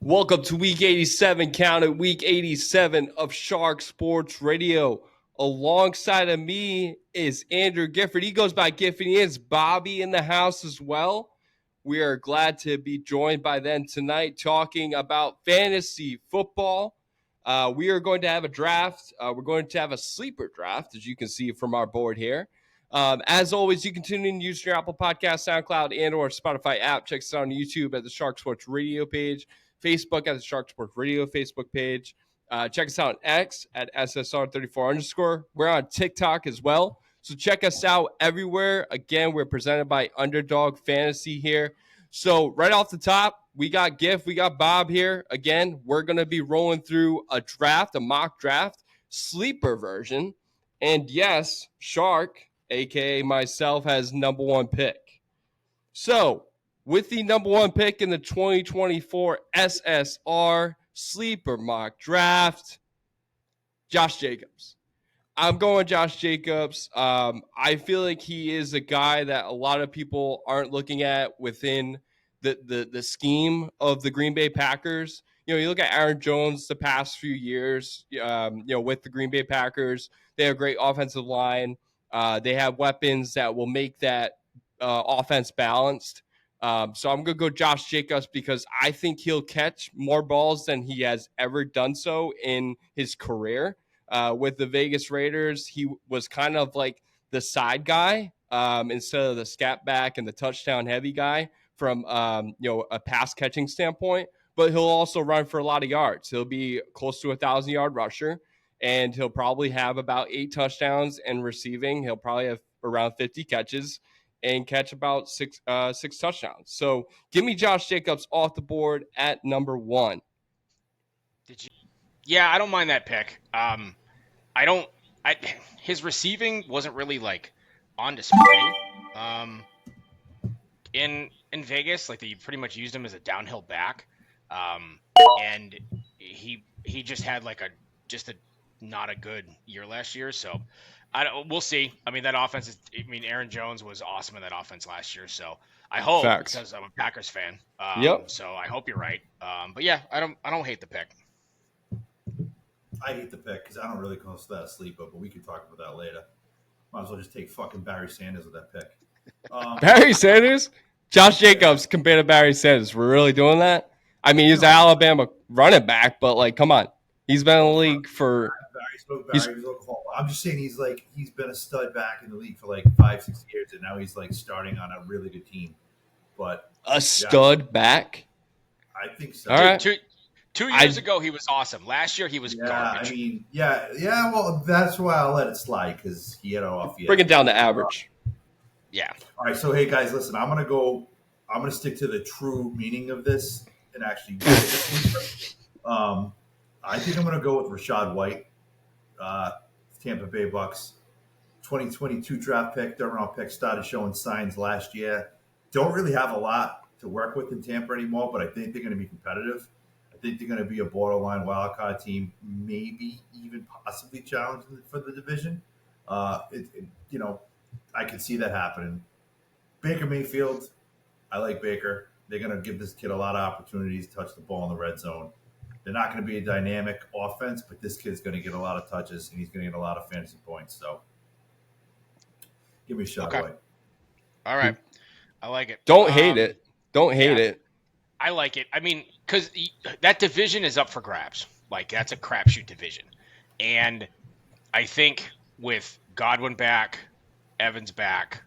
Welcome to week 87, count it, week 87 of Shark Sports Radio. Alongside of me is Andrew Gifford. He goes by Giffy. He is Bobby in the house as well. We are glad to be joined by them tonight talking about fantasy football. We are going to have a draft. We're going to have a sleeper draft, as you can see from our board here. As always, you can tune in using your Apple Podcast, SoundCloud, and or Spotify app. Check us out on YouTube at the Shark Sports Radio page, Facebook at the Shark Sports Radio Facebook page. Check us out on X at SSR34_. We're on TikTok as well. So check us out everywhere. Again, we're presented by Underdog Fantasy here. So right off the top, we got Giff, we got Bob here. Again, we're going to be rolling through a draft, a mock draft, sleeper version. And yes, Shark, a.k.a. myself, has number one pick. So with the number one pick in the 2024 SSR sleeper mock draft, Josh Jacobs. I'm going Josh Jacobs. I feel like he is a guy that a lot of people aren't looking at within the scheme of the Green Bay Packers. You know, you look at Aaron Jones the past few years, with the Green Bay Packers, they have a great offensive line. They have weapons that will make that offense balanced. So I'm going to go Josh Jacobs because I think he'll catch more balls than he has ever done so in his career. With the Vegas Raiders, he was kind of like the side guy instead of the scat back and the touchdown heavy guy from a pass catching standpoint. But he'll also run for a lot of yards. He'll be close to 1,000-yard rusher, and he'll probably have about 8 touchdowns and receiving. He'll probably have around 50 catches and catch about six touchdowns. So give me Josh Jacobs off the board at number 1. Yeah, I don't mind that pick. His receiving wasn't really like on display. In Vegas, like they pretty much used him as a downhill back. And he just had like a not a good year last year. So we'll see. I mean, that offense Aaron Jones was awesome in that offense last year. So I hope, Facts. because I'm a Packers fan. Yep. So I hope you're right. But yeah, I don't hate the pick. I hate the pick because I don't really consider that a sleeper, but we can talk about that later. Might as well just take fucking Barry Sanders with that pick. Barry Sanders? Josh Jacobs compared to Barry Sanders. We're really doing that? I mean, he's an Alabama running back, but, like, come on. He's been in the league for Barry's Oklahoma. I'm just saying he's been a stud back in the league for like 5-6 years, and now he's like starting on a really good team. But a stud back? I think so. All right. 2 years ago, he was awesome. Last year, he was garbage. I mean, yeah. Well, that's why I'll let it slide because he had an off year. Bring it down to average. Yeah. All right. So, hey guys, listen. I'm gonna stick to the true meaning of this and actually. I think I'm gonna go with Rachaad White, Tampa Bay Bucks, 2022 draft pick, 3rd round pick. Started showing signs last year. Don't really have a lot to work with in Tampa anymore, but I think they're going to be competitive. I think they're going to be a borderline wildcard team, maybe even possibly challenging for the division. I could see that happening. Baker Mayfield, I like Baker. They're going to give this kid a lot of opportunities to touch the ball in the red zone. They're not going to be a dynamic offense, but this kid's going to get a lot of touches, and he's going to get a lot of fantasy points. So give me a shot. Okay. All right. I like it. Don't hate it. Don't hate it. I like it. I mean, because that division is up for grabs. Like, that's a crapshoot division. And I think with Godwin back, Evans back,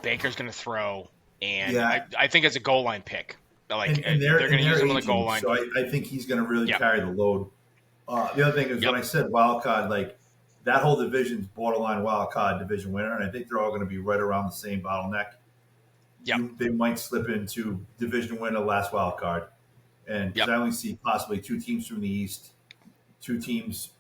Baker's going to throw. And I think it's a goal line pick. Like, and they're going to use him on the goal line. So I think he's going to really carry the load. The other thing is when I said wild card, like, that whole division's borderline wild card division winner, and I think they're all going to be right around the same bottleneck. Yep. They might slip into division winner, last wild card. And I only see possibly 2 teams from the East, 2 teams,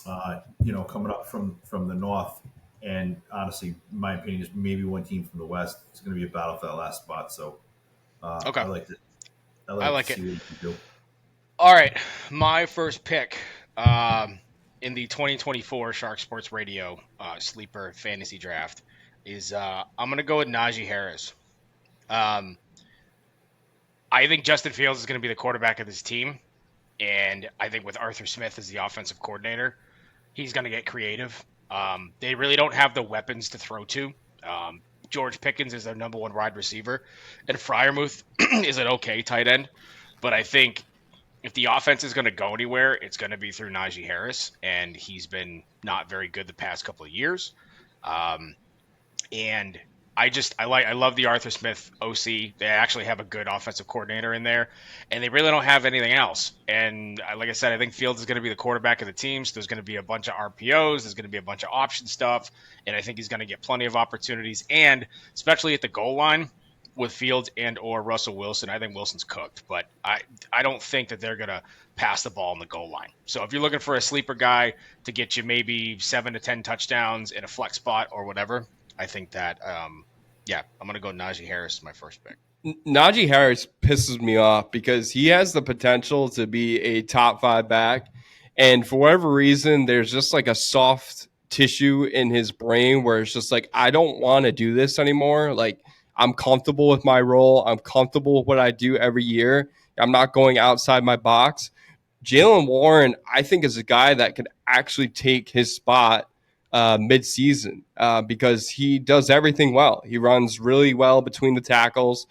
coming up from the North. And honestly, in my opinion, just maybe 1 team from the West. It's going to be a battle for that last spot. So I liked it. I like it. See what you do. All right. My first pick in the 2024 Shark Sports Radio sleeper fantasy draft is I'm going to go with Najee Harris. I think Justin Fields is going to be the quarterback of this team. And I think with Arthur Smith as the offensive coordinator, he's going to get creative. They really don't have the weapons to throw to. George Pickens is their number one wide receiver, and Freiermuth is an okay tight end. But I think if the offense is going to go anywhere, it's going to be through Najee Harris, and he's been not very good the past couple of years. And I love the Arthur Smith OC. They actually have a good offensive coordinator in there, and they really don't have anything else. And like I said, I think Fields is going to be the quarterback of the team. So there's going to be a bunch of RPOs. There's going to be a bunch of option stuff, and I think he's going to get plenty of opportunities. And especially at the goal line with Fields and or Russell Wilson, I think Wilson's cooked. But I don't think that they're going to pass the ball on the goal line. So if you're looking for a sleeper guy to get you maybe 7 to 10 touchdowns in a flex spot or whatever, I think that, I'm going to go Najee Harris, my first pick. Najee Harris pisses me off because he has the potential to be a top 5 back. And for whatever reason, there's just like a soft tissue in his brain where it's just like, I don't want to do this anymore. Like, I'm comfortable with my role. I'm comfortable with what I do every year. I'm not going outside my box. Jaylen Warren, I think, is a guy that could actually take his spot mid-season because he does everything well. He runs really well between the tackles.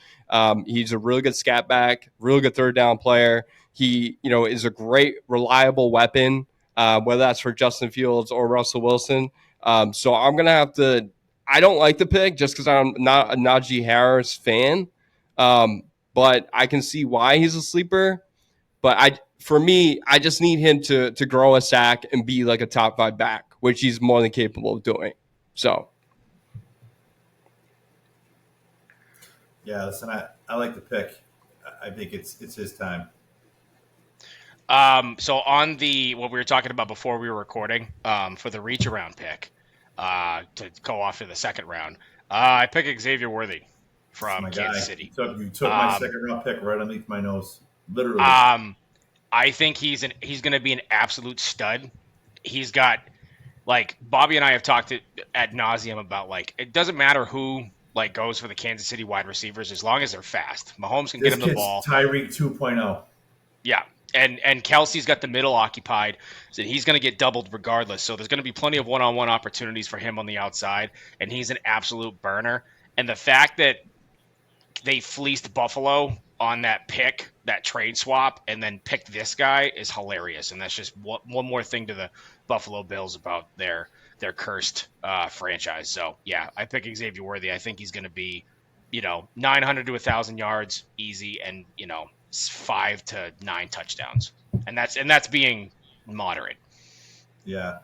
He's a really good scat back, really good third down player. He, is a great, reliable weapon, whether that's for Justin Fields or Russell Wilson. So I'm going to have to – I don't like the pick just because I'm not a Najee Harris fan, but I can see why he's a sleeper. But for me, I just need him to grow a sack and be like a top 5 back, which he's more than capable of doing. So, yeah, listen, I like the pick. I think it's his time. So on what we were talking about before we were recording, for the reach around pick, to go off to the second round, I pick Xavier Worthy from Kansas City. You took my second round pick right underneath my nose, literally. I think he's going to be an absolute stud. He's got, like, Bobby and I have talked ad nauseum about, like, it doesn't matter who like goes for the Kansas City wide receivers as long as they're fast. Mahomes can get him the ball. Tyreek 2.0. Yeah. And Kelsey's got the middle occupied, so he's going to get doubled regardless. So there's going to be plenty of one-on-one opportunities for him on the outside, and he's an absolute burner. And the fact that they fleeced Buffalo on that pick, that trade swap, and then picked this guy is hilarious. And that's just one more thing to the Buffalo Bills about their cursed franchise. So, yeah, I pick Xavier Worthy. I think he's going to be, 900 to 1,000 yards easy and, 5 to 9 touchdowns. And that's being moderate. Yeah.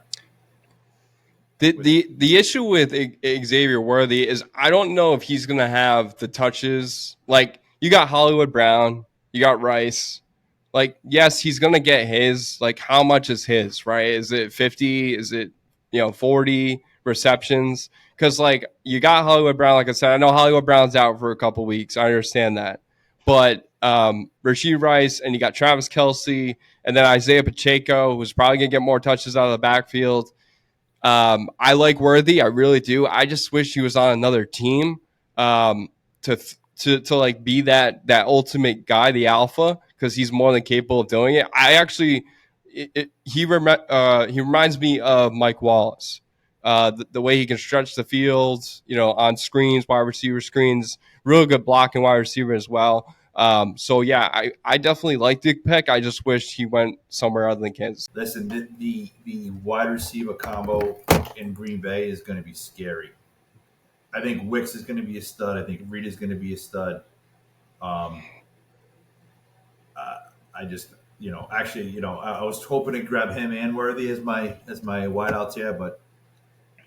The issue with Xavier Worthy is I don't know if he's going to have the touches. Like, you got Hollywood Brown, you got Rice. Like, yes, he's going to get his. Like, how much is his, right? Is it 50? Is it, 40 receptions? Because, like, you got Hollywood Brown, like I said. I know Hollywood Brown's out for a couple weeks. I understand that. But Rashee Rice, and you got Travis Kelce, and then Isaiah Pacheco, who's probably going to get more touches out of the backfield. I like Worthy. I really do. I just wish he was on another team to like be that ultimate guy, the alpha, because he's more than capable of doing it. I actually, he reminds me of Mike Wallace. The way he can stretch the field, on screens, wide receiver screens, really good blocking wide receiver as well. So yeah, I definitely like the pick. I just wish he went somewhere other than Kansas. Listen, the wide receiver combo in Green Bay is going to be scary. I think Wicks is going to be a stud. I think Reed is going to be a stud. I just, I was hoping to grab him and Worthy as my wideouts here, but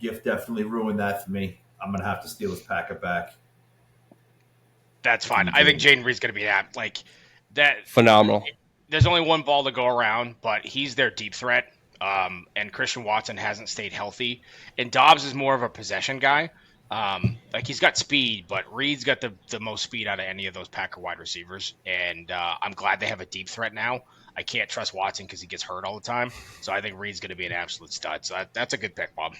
Giff definitely ruined that for me. I'm going to have to steal his packet back. That's fine. I think Jaden Reed's going to be that phenomenal. There's only one ball to go around, but he's their deep threat. And Christian Watson hasn't stayed healthy. And Dobbs is more of a possession guy. He's got speed, but Reed's got the most speed out of any of those Packer wide receivers. And I'm glad they have a deep threat now. I can't trust Watson because he gets hurt all the time. So I think Reed's going to be an absolute stud. So that's a good pick, Bob.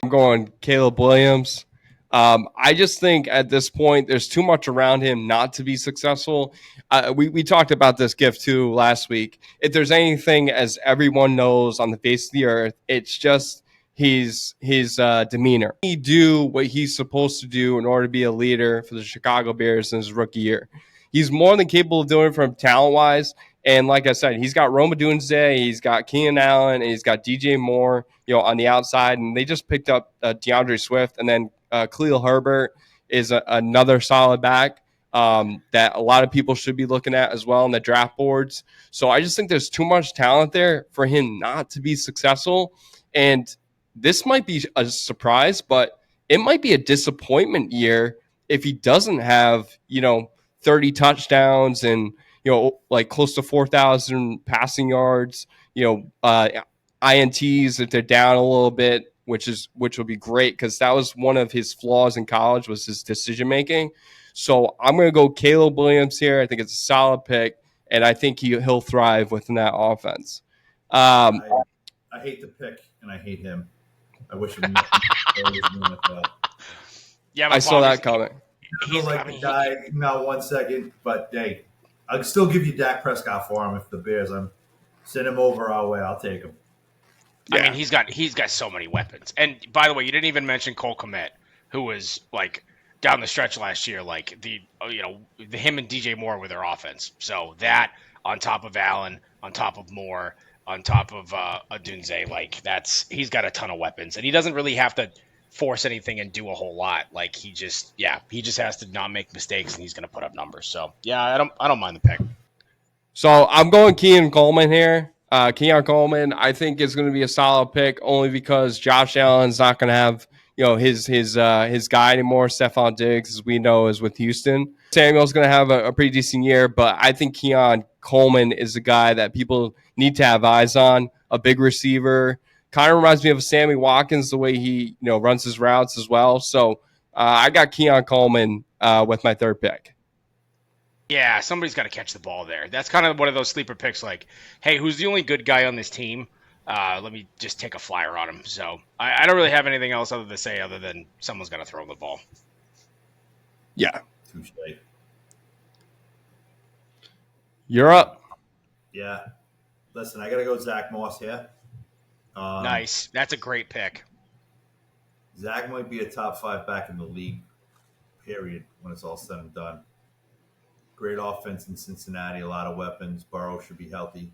I'm going Caleb Williams. I just think at this point there's too much around him not to be successful. We talked about this gift too last week. If there's anything, as everyone knows on the face of the earth, it's just his demeanor. He do what he's supposed to do in order to be a leader for the Chicago Bears in his rookie year. He's more than capable of doing it from talent wise. And like I said, he's got Roma Dunze, he's got Keenan Allen, and he's got DJ Moore, on the outside. And they just picked up DeAndre Swift, and then Khalil Herbert is another solid back that a lot of people should be looking at as well in the draft boards. So I just think there's too much talent there for him not to be successful. And this might be a surprise, but it might be a disappointment year if he doesn't have, 30 touchdowns and, like close to 4,000 passing yards, INTs if they're down a little bit, which would be great because that was one of his flaws in college was his decision making. So I'm going to go Caleb Williams here. I think it's a solid pick, and I think he'll thrive within that offense. I hate the pick, and I hate him. I wish him nothing. Yeah, I saw that coming. He's like the guy, not 1 second, but hey, I'll still give you Dak Prescott for him if the Bears. Send him over our way. I'll take him. Yeah. I mean, he's got so many weapons. And by the way, you didn't even mention Cole Kmet, who was like down the stretch last year, like the him and DJ Moore with their offense. So that on top of Allen, on top of Moore, on top of Dunze, like he's got a ton of weapons, and he doesn't really have to force anything and do a whole lot. Like he just has to not make mistakes, and he's going to put up numbers. So yeah, I don't mind the pick. So I'm going Keon Coleman here. Keon Coleman, I think, is going to be a solid pick only because Josh Allen's not going to have his guy anymore. Stephon Diggs, as we know, is with Houston. Samuel's going to have a pretty decent year, but I think Keon Coleman is a guy that people need to have eyes on. A big receiver, kind of reminds me of Sammy Watkins the way he runs his routes as well. So I got Keon Coleman with my third pick. Yeah, somebody's got to catch the ball there. That's kind of one of those sleeper picks like, hey, who's the only good guy on this team? Let me just take a flyer on him. So I don't really have anything else other to say other than someone's got to throw the ball. Yeah. Touche. You're up. Yeah. Listen, I got to go Zach Moss here. Nice. That's a great pick. Zach might be a top 5 back in the league, period, when it's all said and done. Great offense in Cincinnati, a lot of weapons. Burrow should be healthy.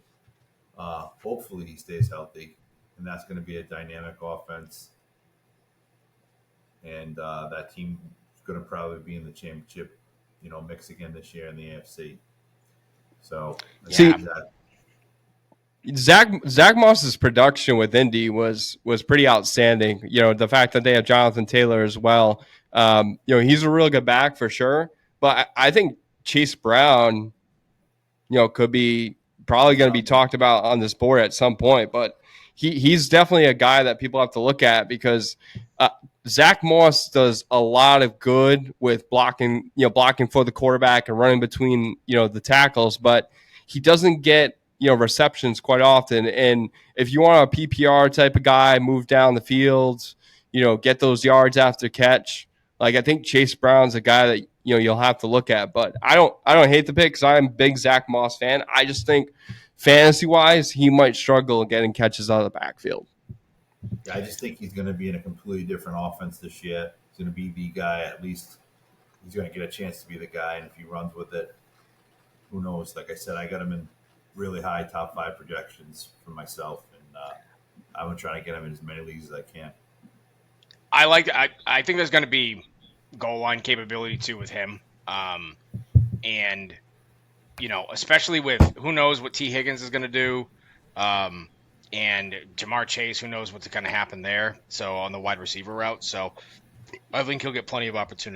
Hopefully he stays healthy, and that's going to be a dynamic offense. And that team is going to probably be in the championship, mix again this year in the AFC. So, Zach Moss's production with Indy was pretty outstanding. The fact that they have Jonathan Taylor as well. He's a real good back for sure. But I think Chase Brown, could be probably going to be talked about on this board at some point. But he's definitely a guy that people have to look at because Zach Moss does a lot of good with blocking for the quarterback and running between, the tackles. But he doesn't get receptions quite often. And if you want a PPR type of guy, move down the field, get those yards after catch. Like I think Chase Brown's a guy that you'll have to look at. But I don't hate the pick because I'm a big Zach Moss fan. I just think fantasy wise he might struggle getting catches out of the backfield. Yeah, I just think he's going to be in a completely different offense this year. He's going to be the guy. At least he's going to get a chance to be the guy. And if he runs with it, who knows? Like I said, I got him in really high top 5 projections for myself, and I'm trying to get him in as many leagues as I can. I think there's going to be goal line capability too with him, and especially with who knows what T. Higgins is going to do, and Jamar Chase, who knows what's going to happen there. So on the wide receiver route, so I think he'll get plenty of opportunities.